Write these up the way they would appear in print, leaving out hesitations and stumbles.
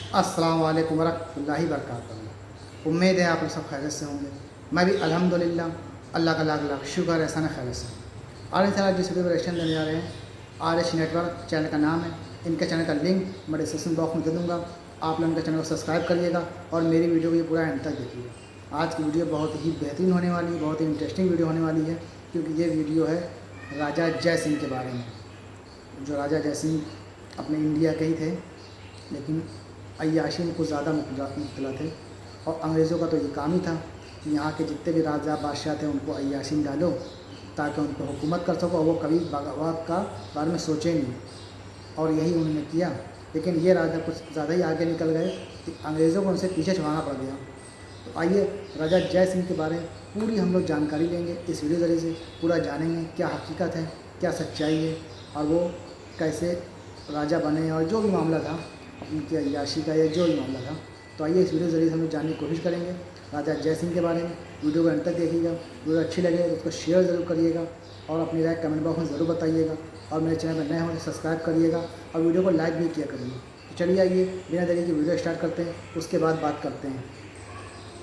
अस्सलाम वालेकुम वरहमतुल्लाहि वबरकातुहू। उम्मीद है आप लोग सब खैरियत से होंगे। मैं भी अल्हम्दुलिल्लाह, अल्लाह का लाख लाख शुक्र है, सन खैरियत से। और इंशाल्लाह जिस वीडियो पर रिएक्शन देने जा रहे हैं, RH नेटवर्क चैनल का नाम है। इनके चैनल का लिंक मैं डिस्क्रिप्शन बॉक्स में दे दूँगा। आप लोग इनके चैनल को सब्सक्राइब करिएगा और मेरी वीडियो को ये पूरा एंड तक देखिएगा। आज की वीडियो बहुत ही बेहतरीन होने वाली है, बहुत ही इंटरेस्टिंग वीडियो होने वाली है, क्योंकि ये वीडियो है राजा जय सिंह के बारे में। जो राजा जय सिंह अपने इंडिया के ही थे, लेकिन अय्याशी में कुछ ज़्यादा मुब्तला थे। और अंग्रेज़ों का तो ये काम ही था कि यहाँ के जितने भी राजा बादशाह थे उनको अय्याशी में डालो, ताकि उन पर हुकूमत कर सको और वो कभी बगावत का बारे में सोचे नहीं। और यही उन्होंने किया। लेकिन ये राजा कुछ ज़्यादा ही आगे निकल गए कि अंग्रेज़ों को उनसे पीछे छुड़ाना पड़ गया। तो आइए राजा जय सिंह के बारे में पूरी हम लोग जानकारी लेंगे इस वीडियो ज़रिए से। पूरा जानेंगे क्या हकीकत है, क्या सच्चाई है, और वो कैसे राजा बने, और जो भी मामला था उनकी अय्याशी का या जो भी मामला था। तो आइए इस वीडियो ज़रिए हम लोग जानने की कोशिश करेंगे राजा जय सिंह के बारे में। वीडियो को अंत तक देखिएगा। वीडियो अच्छी लगे तो उसको शेयर ज़रूर करिएगा और अपनी राय कमेंट बॉक्स में ज़रूर बताइएगा। और मेरे चैनल पर नए हो तो सब्सक्राइब करिएगा और वीडियो को लाइक भी किया करिए। तो चलिए आइए बिना देरी की वीडियो स्टार्ट करते हैं, उसके बाद बात करते हैं।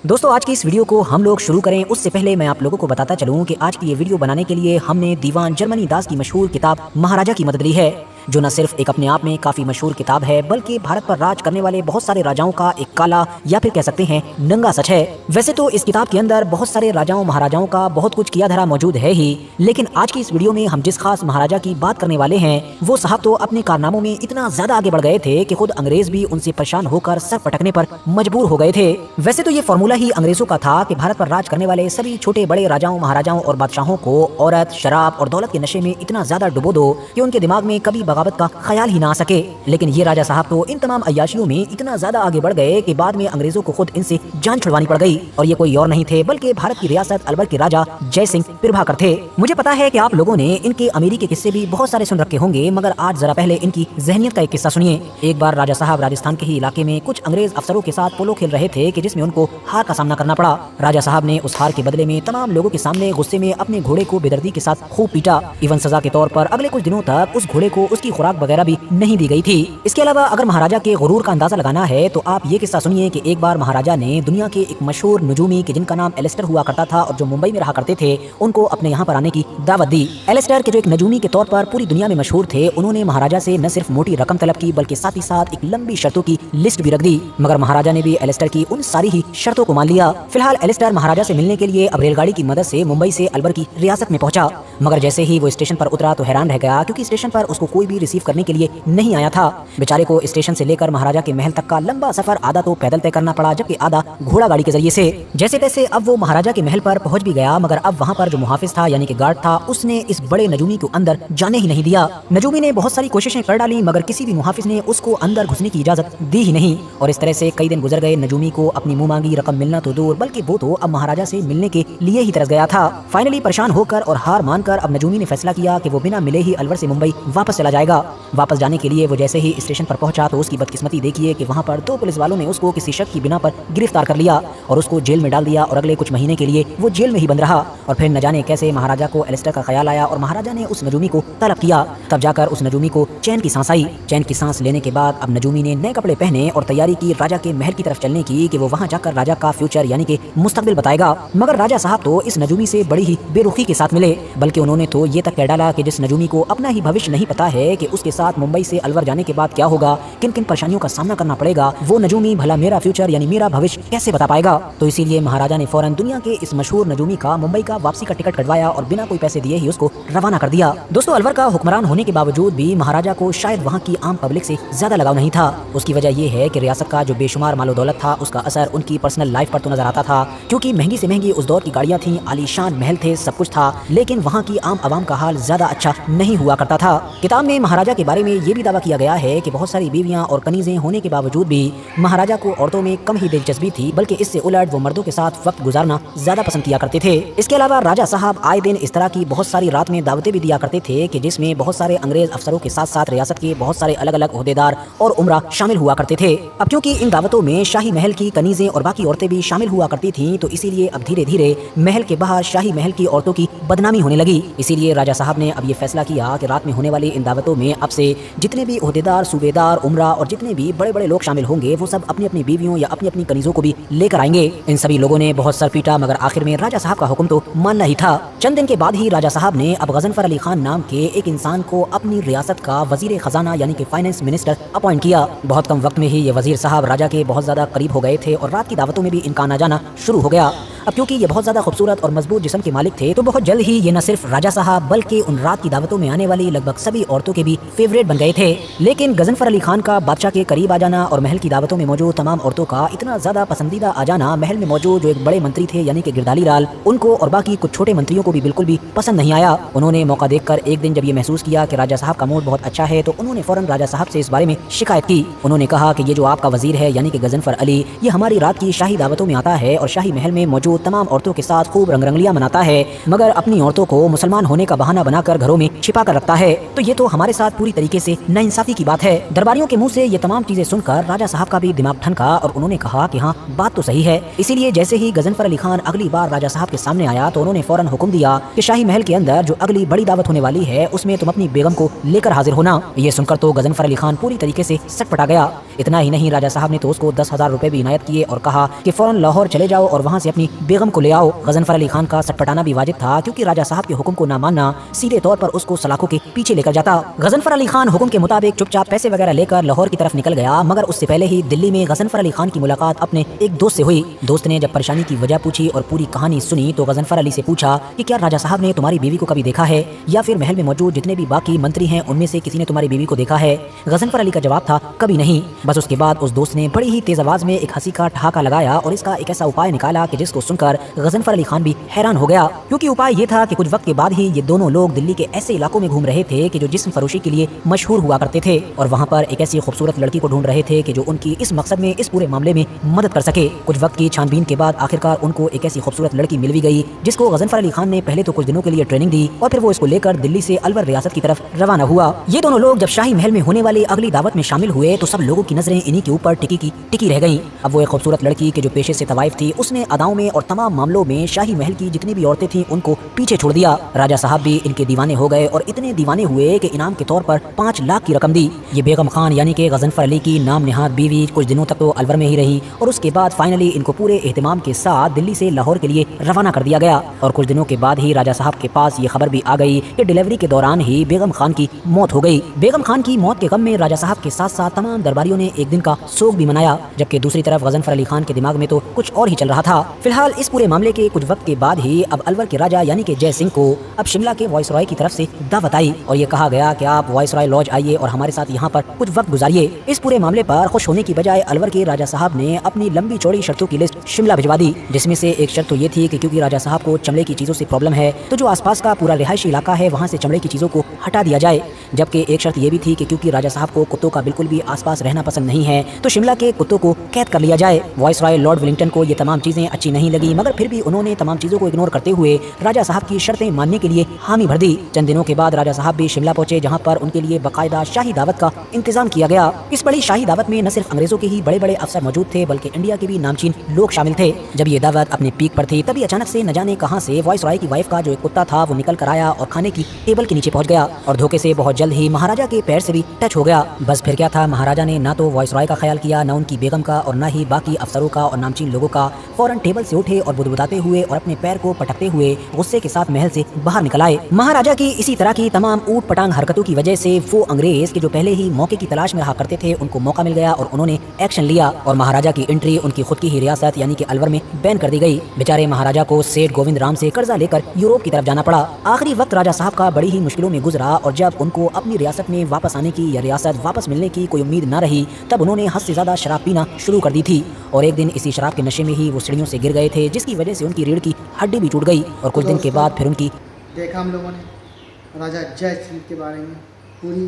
दोस्तों, आज की इस वीडियो को हम लोग शुरू करें उससे पहले मैं आप लोगों को बताता चलूं कि आज की ये वीडियो बनाने के लिए हमने दीवान जर्मनी दास की मशहूर किताब महाराजा की मदद ली है, जो न सिर्फ एक अपने आप में काफी मशहूर किताब है, बल्कि भारत पर राज करने वाले बहुत सारे राजाओं का एक काला या फिर कह सकते हैं नंगा सच है। वैसे तो इस किताब के अंदर बहुत सारे राजाओं महाराजाओं का बहुत कुछ किया धरा मौजूद है ही, लेकिन आज की इस वीडियो में हम जिस खास महाराजा की बात करने वाले हैं वो साहब तो अपने कारनामों में इतना ज्यादा आगे बढ़ गए थे कि खुद अंग्रेज भी उनसे परेशान होकर सर पटकने पर मजबूर हो गए थे। वैसे तो ये फॉर्मूला ही अंग्रेजों का था कि भारत पर राज करने वाले सभी छोटे बड़े राजाओं महाराजाओं और बादशाहों को औरत, शराब और दौलत के नशे में इतना ज्यादा डुबो दो कि उनके दिमाग में कभी बगावत का ख्याल ही ना आ सके। लेकिन ये राजा साहब तो इन तमाम अय्याशियों में इतना ज्यादा आगे बढ़ गए कि बाद में अंग्रेजों को खुद इनसे जान छुड़वानी पड़ गई। और ये कोई और नहीं थे बल्कि भारत की रियासत अलवर के राजा जय सिंह प्रभाकर थे। मुझे पता है कि आप लोगों ने इनके अमीरी के किस्से भी बहुत सारे सुन रखे होंगे, मगर आज जरा पहले इनकी जहनियत का एक किस्सा सुनिए। एक बार राजा साहब राजस्थान के ही इलाके में कुछ अंग्रेज अफसरों के साथ पोलो खेल रहे थे कि जिसमें उनको हार का सामना करना पड़ा। राजा साहब ने उस हार के बदले में तमाम लोगों के सामने गुस्से में अपने घोड़े को बेदर्दी के साथ खूब पीटा। इवन सजा के तौर पर अगले कुछ दिनों तक उस घोड़े को उसकी खुराक वगैरह भी नहीं दी गई थी। इसके अलावा अगर महाराजा के गुरूर का अंदाजा लगाना है तो आप ये किस्सा सुनिए कि एक बार महाराजा ने दुनिया के एक मशहूर नजूमी के जिनका नाम एलिस्टर हुआ करता था और जो मुंबई में रहा करते थे, उनको अपने यहाँ पर आने की दावत दी। एलिस्टर के जो एक नजूमी के तौर पर पूरी दुनिया में मशहूर थे, उन्होंने महाराजा से न सिर्फ मोटी रकम तलब की बल्कि साथ ही साथ एक लंबी शर्तों की लिस्ट भी रख दी। मगर महाराजा ने भी एलिस्टर की उन सारी ही शर्तों को मान लिया। फिलहाल एलिस्टर महाराजा से मिलने के लिए अब रेलगाड़ी की मदद से मुंबई से अलवर की रियासत में पहुंचा। मगर जैसे ही वो स्टेशन पर उतरा तो हैरान रह गया, क्योंकि स्टेशन पर उसको कोई भी रिसीव करने के लिए नहीं आया था। बेचारे को स्टेशन से लेकर महाराजा के महल तक का लंबा सफर आधा तो पैदल तय करना पड़ा, जबकि आधा घोड़ा गाड़ी के जरिए से। जैसे तैसे अब वो महाराजा के महल पर पहुंच भी गया, मगर अब वहाँ पर जो मुहाफिज था यानी कि गार्ड था, उसने इस बड़े नजूमी को अंदर जाने ही नहीं दिया। नजूमी ने बहुत सारी कोशिशें कर डाली, मगर किसी भी मुहाफिज ने उसको अंदर घुसने की इजाजत दी ही नहीं। और इस तरह से कई दिन गुजर गए। नजूमी को अपनी मुंह मांगी रकम मिलना तो दूर, बल्कि वो तो अब महाराजा से मिलने के लिए ही तरस गया था। फाइनली परेशान होकर और हार मानकर अब नजूमी ने फैसला किया कि वो बिना मिले ही अलवर से मुंबई वापस चला जाएगा। वापस जाने के लिए वो जैसे ही स्टेशन पर पहुंचा तो उसकी बदकिस्मती देखिए कि वहां पर दो पुलिस वालों ने उसको किसी शक की बिना पर गिरफ्तार कर लिया और उसको जेल में डाल दिया। और अगले कुछ महीने के लिए वो जेल में ही बंद रहा। और फिर न जाने कैसे महाराजा को एलिस्टर का ख्याल आया और महाराजा ने उस नजूमी को तलब किया। तब जाकर उस नजूमी को चैन की सांस आई। चैन की सांस लेने के बाद अब नजूमी ने नए कपड़े पहने और तैयारी की राजा के महल की तरफ चलने की कि वो वहां जाकर राजा का फ्यूचर यानी कि मुस्तकबिल बताएगा। मगर राजा साहब तो इस नजूमी से बड़ी ही बेरुखी के साथ मिले, बल्कि उन्होंने तो ये तक कह डाला कि जिस नजूमी को अपना ही भविष्य नहीं पता है कि उसके साथ मुंबई से अलवर जाने के बाद क्या होगा, किन किन परेशानियों का सामना करना पड़ेगा, वो नजूमी भला मेरा फ्यूचर यानी मेरा भविष्य कैसे बता पाएगा। तो इसीलिए महाराजा ने फौरन दुनिया के इस मशहूर नजूमी का मुंबई का वापसी का टिकट कटवाया और बिना कोई पैसे दिए ही उसको रवाना कर दिया। दोस्तों, अलवर का हुक्मरान होने के बावजूद भी महाराजा को शायद वहाँ की आम पब्लिक से ज्यादा लगाव नहीं था। उसकी वजह यह है कि रियासत का जो बेशुमार मालो दौलत था उसका असर उनकी पर्सनल लाइफ पर तो नजर आता था, क्योंकि महंगी से महंगी उस दौर की गाड़ियां थी, आलीशान महल थे, सब कुछ था, लेकिन वहाँ की आम आवाम का हाल ज्यादा अच्छा नहीं हुआ करता था। किताब में महाराजा के बारे में ये भी दावा किया गया है कि बहुत सारी बीवियां और कनीजें होने के बावजूद भी महाराजा को औरतों में कम ही दिलचस्पी थी की, बल्कि इससे उलट वो मर्दों के साथ वक्त गुजारना ज्यादा पसंद किया करते थे। इसके अलावा राजा साहब आए दिन इस तरह की बहुत सारी रात में दावतें भी दिया करते थे कि जिसमें बहुत सारे अंग्रेज अफसरों के साथ साथ रियासत के बहुत सारे अलग अलग ओहदेदार और उमरा शामिल हुआ करते थे। अब क्योंकि इन दावतों में शाही महल की कनीजें और बाकी औरतें भी शामिल हुआ करती थीं, तो इसीलिए अब धीरे धीरे महल के बाहर शाही महल की औरतों की बदनामी होने लगी। इसीलिए राजा साहब ने अब ये फैसला किया कि रात में होने वाली इन दावतों में अब से जितने भी ओहदेदार, सूबेदार, उमरा और जितने भी बड़े बड़े लोग शामिल होंगे वो सब अपनी अपनी बीवियों या अपनी अपनी कनीजों को भी लेकर आएंगे। इन सभी लोगों ने बहुत सर पीटा, मगर आखिर में राजा साहब का हुक्म तो मानना ही था। चंद दिन के बाद ही राजा साहब ने अब गजनफर अली खान नाम के एक इंसान को अपनी रियासत का वजीर खजाना यानी कि फाइनेंस मिनिस्टर अपॉइंट किया। बहुत कम वक्त में ही ये वजीर साहब राजा के बहुत ज्यादा करीब हो गए थे और रात की दावतों में भी इनका आना जाना शुरू हो गया। अब क्योंकि ये बहुत ज्यादा खूबसूरत और मजबूत जिस्म के मालिक थे, तो बहुत जल्द ही ये न सिर्फ राजा साहब बल्कि उन रात की दावतों में आने वाली लगभग सभी औरतों के भी फेवरेट बन गए थे। लेकिन गजनफर अली खान का बादशाह के करीब आ जाना और महल की दावतों में मौजूद तमाम औरतों का इतना ज्यादा पसंदीदा आ जाना महल में मौजूद जो एक बड़े मंत्री थे यानी कि गिरदाली लाल, उनको और बाकी कुछ छोटे मंत्रियों को भी बिल्कुल भी पसंद नहीं आया। उन्होंने मौका देखकर एक दिन जब ये महसूस किया कि राजा साहब का मूड बहुत अच्छा है, तो उन्होंने फौरन राजा साहब से इस बारे में शिकायत की। उन्होंने कहा कि ये जो आपका वजीर है यानी कि गजनफर अली, ये हमारी रात की शाही दावतों में आता है और शाही महल में मौजूद तमाम औरतों के साथ खूब रंगरंगलियां मनाता है, मगर अपनी औरतों को मुसलमान होने का बहाना बनाकर घरों में छिपा कर रखता है। तो ये तो हमारे साथ पूरी तरीके से नाइंसाफी की बात है। दरबारियों के मुंह से ये तमाम चीजें सुनकर राजा साहब का भी दिमाग ठनका और उन्होंने कहा कि हाँ, बात तो सही है। इसीलिए जैसे ही गजनफर अली खान अगली बार राजा साहब के सामने आया तो उन्होंने फौरन हुक्म दिया कि शाही महल के अंदर जो अगली बड़ी दावत होने वाली है उसमें तुम अपनी बेगम को लेकर हाजिर होना। ये सुनकर तो गजनफर अली खान पूरी तरीके से सटपटा गया। इतना ही नहीं, राजा साहब ने तो उसको 10,000 रुपए भी इनायत किए और कहा कि फौरन लाहौर चले जाओ और वहाँ से अपनी बेगम को ले आओ। गजनफर अली खान का सटपटाना भी वाजिब था, क्योंकि राजा साहब के हुक्म को ना मानना सीधे तौर पर उसको सलाखों के पीछे लेकर जाता। गजनफर अली खान हुक्म के मुताबिक चुपचाप पैसे वगैरह लेकर लाहौर की तरफ निकल गया, मगर उससे पहले ही दिल्ली में गजनफर अली खान की मुलाकात अपने एक दोस्त से हुई। दोस्त ने जब परेशानी की वजह पूछी और पूरी कहानी सुनी तो गजनफर अली से पूछा कि क्या राजा साहब ने तुम्हारी बीवी को कभी देखा है, या फिर महल में मौजूद जितने भी बाकी मंत्री हैं उनमें से किसी ने तुम्हारी बीवी को देखा है। गजनफर अली का जवाब था, कभी नहीं। बस उसके बाद उस दोस्त ने बड़ी ही तेज आवाज में एक हंसी का ठहाका लगाया और इसका एक ऐसा उपाय निकाला कि जिसको सुनकर गजनफर अली खान भी हैरान हो गया, क्योंकि उपाय ये था कि कुछ वक्त के बाद ही ये दोनों लोग दिल्ली के ऐसे इलाकों में घूम रहे थे कि जो जिस्म फरोशी के लिए मशहूर हुआ करते थे और वहाँ पर एक ऐसी खूबसूरत लड़की को ढूंढ रहे थे कि जो उनकी इस मकसद में, इस पूरे मामले में मदद कर सके। कुछ वक्त की छानबीन के बाद आखिरकार उनको एक ऐसी खूबसूरत लड़की मिल भी गई, जिसको गजनफर अली खान ने पहले तो कुछ दिनों के लिए ट्रेनिंग दी और फिर वो इसको लेकर दिल्ली से अलवर रियासत की तरफ रवाना हुआ। ये दोनों लोग जब शाही महल में होने वाली अगली दावत में शामिल हुए तो सब लोगों की नजरें इन्हीं के ऊपर टिकी रह गई। अब वो एक खूबसूरत लड़की के जो पेशे से तवाइफ थी, उसने अदाओं में और तमाम मामलों में शाही महल की जितनी भी औरतें थीं उनको पीछे छोड़ दिया। राजा साहब भी इनके दीवाने हो गए और इतने दीवाने हुए कि इनाम के तौर पर 5 लाख की रकम दी। ये बेगम खान यानी कि गजनफर अली की नाम निहाद बीवी कुछ दिनों तक तो अलवर में ही रही और उसके बाद फाइनली इनको पूरे एहतिमाम के साथ दिल्ली से लाहौर के लिए रवाना कर दिया गया। और कुछ दिनों के बाद ही राजा साहब के पास ये खबर भी आ गई कि डिलीवरी के दौरान ही बेगम खान की मौत हो गई। बेगम खान की मौत के गम में राजा साहब के साथ साथ तमाम दरबारियों ने एक दिन का शोक भी मनाया, जबकि दूसरी तरफ गजनफर अली खान के दिमाग में तो कुछ और ही चल रहा था। फिलहाल इस पूरे मामले के कुछ वक्त के बाद ही अब अलवर के राजा यानी कि जय सिंह को अब शिमला के वायसरॉय की तरफ से दावत आई और ये कहा गया कि आप वायसरॉय लॉज आइए और हमारे साथ यहाँ पर कुछ वक्त गुजारिए। इस पूरे मामले पर खुश होने की बजाय अलवर के राजा साहब ने अपनी लंबी चौड़ी शर्तों की लिस्ट शिमला भिजवा दी, जिसमें से एक शर्त तो ये थी कि क्योंकि राजा साहब को चमड़े की चीजों से प्रॉब्लम है तो जो आसपास का पूरा रिहायशी इलाका है वहाँ से चमड़े की चीजों को हटा दिया जाए। जबकि एक शर्त यह भी थी कि क्योंकि राजा साहब को कुत्तों का बिल्कुल भी आसपास रहना पसंद नहीं है तो शिमला के कुत्तों को कैद कर लिया जाए। वायसरॉय लॉर्ड वेलिंगटन को ये तमाम चीजें अच्छी नहीं लगी, मगर फिर भी उन्होंने तमाम चीजों को इग्नोर करते हुए राजा साहब की शर्तें मानने के लिए हामी भर दी। चंद दिनों के बाद राजा साहब भी शिमला पहुंचे, जहां पर उनके लिए बाकायदा शाही दावत का इंतजाम किया गया। इस बड़ी शाही दावत में न सिर्फ अंग्रेजों के ही बड़े बड़े अफसर मौजूद थे बल्कि इंडिया के भी नामचीन लोग शामिल थे। जब ये दावत अपने पीक पर थी तभी अचानक से न जाने कहां से वायसरॉय की वाइफ का जो एक कुत्ता था वो निकल कर आया और खाने की टेबल के नीचे पहुंच गया और धोखे से बहुत जल्द ही महाराजा के पैर से भी टच हो गया। बस फिर क्या था, महाराजा ने ना तो वायसरॉय का ख्याल किया, न उनकी बेगम का और न ही बाकी अफसरों का और नामचीन लोगों का। फौरन टेबल से उठे और बुदबुदाते हुए और अपने पैर को पटकते हुए गुस्से के साथ महल से बाहर निकल आए। महाराजा की इसी तरह की तमाम ऊट पटांग हरकतों की वजह से वो अंग्रेज के जो पहले ही मौके की तलाश में रहा करते थे उनको मौका मिल गया और उन्होंने एक्शन लिया और महाराजा की एंट्री उनकी खुद की ही रियासत यानी कि अलवर में बैन कर दी गई। बेचारे महाराजा को सेठ गोविंद राम से कर्जा लेकर यूरोप की तरफ जाना पड़ा। आखिरी वक्त राजा साहब का बड़ी ही मुश्किलों में गुजरा और जब उनको अपनी रियासत में वापस आने की या रियासत वापस मिलने की कोई उम्मीद न रही तब उन्होंने हद से ज्यादा शराब पीना शुरू कर दी थी और एक दिन इसी शराब के नशे में ही वो सीढ़ियों से गिर गए थे, जिसकी वजह से उनकी रीढ़ की हड्डी भी टूट गई और कुछ दिन के बाद फिर उनकी देखा हम लोगों ने राजा जय सिंह के बारे में पूरी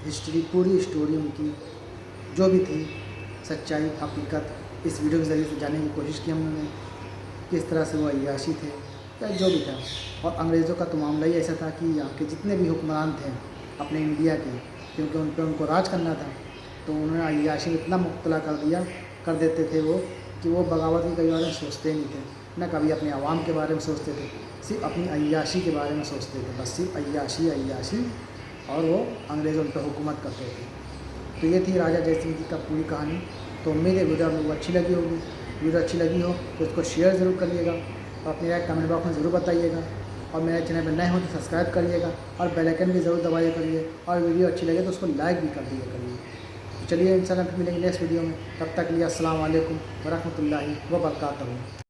हिस्ट्री, पूरी स्टोरी उनकी जो भी थी, सच्चाई, हकीकत इस वीडियो के ज़रिए से जानने की कोशिश की हम लोगों ने किस तरह से वो अय्याशी थे या जो भी था। और अंग्रेज़ों का तो मामला ही ऐसा था कि यहाँ के जितने भी हुक्मरान थे अपने इंडिया के, क्योंकि उन पर उनको राज करना था, तो उन्होंने अय्याशी में इतना मुब्तला कर देते थे वो कि वो बगावत की कई बार सोचते ही नहीं थे, न कभी अपने आवाम के बारे में सोचते थे, सिर्फ अपनी अय्याशी के बारे में सोचते थे, बस सिर्फ अय्याशी अय्याशी, और वो अंग्रेज़ उन पर हुकूमत करते थे। तो ये थी राजा जय सिंह जी का पूरी कहानी। तो उम्मीद है वीडियो आप लोगों को अच्छी लगी होगी। वीडियो अच्छी लगी हो तो उसको शेयर ज़रूर करिएगा और अपनी राय कमेंट बॉक्स में ज़रूर बताइएगा। और मेरे चैनल पर नए हो तो सब्सक्राइब करिएगा और बेल आइकन भी ज़रूर दबाइए करिए। और वीडियो अच्छी लगे तो उसको लाइक भी कर दिया करिए। तो चलिए इंशाल्लाह फिर मिलेंगे नेक्स्ट वीडियो में। तब तक के लिए अस्सलाम वालेकुम व रहमतुल्लाहि व बरकातहू।